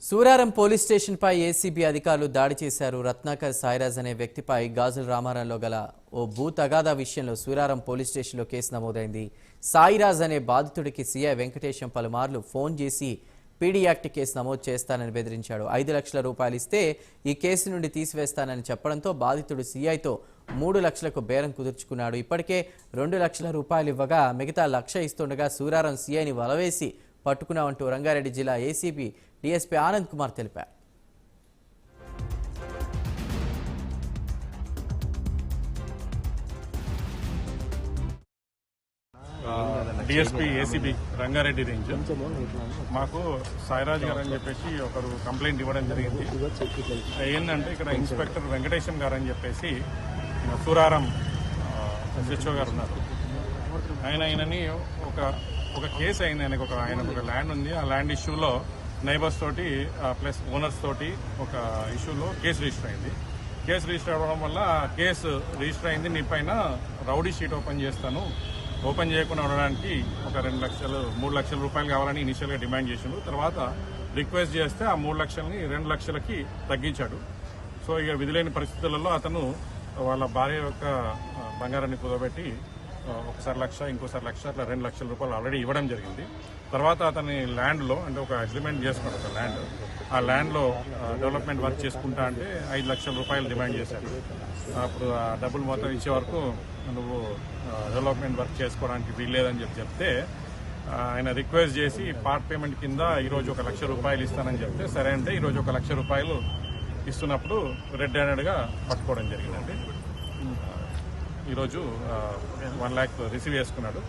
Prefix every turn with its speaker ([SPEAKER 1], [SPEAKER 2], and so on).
[SPEAKER 1] Suraram police స్టేషన్పై ACB అధికారులు దాడి చేశారు. రత్నాకర్ సాయిరాజ్ అనే వ్యక్తిపై గాజుల రామారంలో గల ఓ భూ తగాదా విషయంలో సూరారం పోలీస్ స్టేషన్లో కేసు నమోదైంది. సాయిరాజ్ అనే బాధితుడికి సీఐ వెంకటేశం పలుమార్లు ఫోన్ చేసి పీడీ యాక్ట్ కేసు నమోదు చేస్తానని బెదిరించాడు. 5 లక్షల రూపాయలు ఇస్తే ఈ కేసు నుండి తీసివేస్తానని చెప్పడంతో బాధితుడు సీఐతో 3 లక్షలకు బేరం కుదుర్చుకున్నాడు. ఇప్పటికే 2 లక్షల రూపాయలు ఇవ్వగా మిగతా 1 లక్ష ఇస్తుండగా సూరారం సీఐని వలవేసి పట్టుకున్నామంటూ రంగారెడ్డి జిల్లా ఏసీబీ డీఎస్పీ ఆనంద్ కుమార్ తెలిపారు.
[SPEAKER 2] డిఎస్పీ ఏసీబీ రంగారెడ్డి రేంజ్ మాకు సాయిరాజ్ గారు అని చెప్పేసి ఒకరు కంప్లైంట్ ఇవ్వడం జరిగింది. ఏంటంటే ఇక్కడ ఇన్స్పెక్టర్ వెంకటేశం గారు అని చెప్పేసి సూరారం ఎస్హెచ్ఓ గారు ఉన్నారు. ఆయనని ఒక కేసు అయింది. ఆయనకు ఒక ల్యాండ్ ఉంది. ఆ ల్యాండ్ ఇష్యూలో నైబర్స్ తోటి ప్లస్ ఓనర్స్ తోటి ఒక ఇష్యూలో కేసు రిజిస్టర్ అయింది. కేసు రిజిస్టర్ అవ్వడం వల్ల కేసు రిజిస్టర్ అయింది. నీ పైన రౌడీ షీట్ ఓపెన్ చేయకుండా ఉండడానికి ఒక 3 లక్షల రూపాయలు కావాలని ఇనిషియల్గా డిమాండ్ చేసిండు. తర్వాత రిక్వెస్ట్ చేస్తే ఆ 3 లక్షలని 2 లక్షలకి తగ్గించాడు. సో ఇక విధిలేని పరిస్థితులలో అతను వాళ్ళ భార్య యొక్క బంగారాన్ని కుదబెట్టి ఒకసారి 1 లక్ష ఇంకోసారి 1 లక్ష అట్లా 2 లక్షల రూపాయలు ఆల్రెడీ ఇవ్వడం జరిగింది. తర్వాత అతని ల్యాండ్లో అంటే ఒక అగ్రిమెంట్ చేసుకున్నాడు. ఒక ల్యాండ్ ఆ ల్యాండ్లో డెవలప్మెంట్ వర్క్ చేసుకుంటా అంటే 5 లక్షల రూపాయలు డిమాండ్ చేశాడు. అప్పుడు ఆ డబ్బులు మొత్తం ఇచ్చే వరకు నువ్వు డెవలప్మెంట్ వర్క్ చేసుకోవడానికి వీల్లేదని చెప్తే ఆయన రిక్వెస్ట్ చేసి పార్ట్ పేమెంట్ కింద ఈరోజు 1 లక్ష రూపాయలు ఇస్తానని చెప్తే సరే అంటే ఈరోజు 1 లక్ష రూపాయలు ఇస్తున్నప్పుడు రెడ్ హ్యాండెడ్గా పట్టుకోవడం జరిగిందండి. ఈరోజు 1 లక్ష రిసీవ్ చేసుకున్నాడు.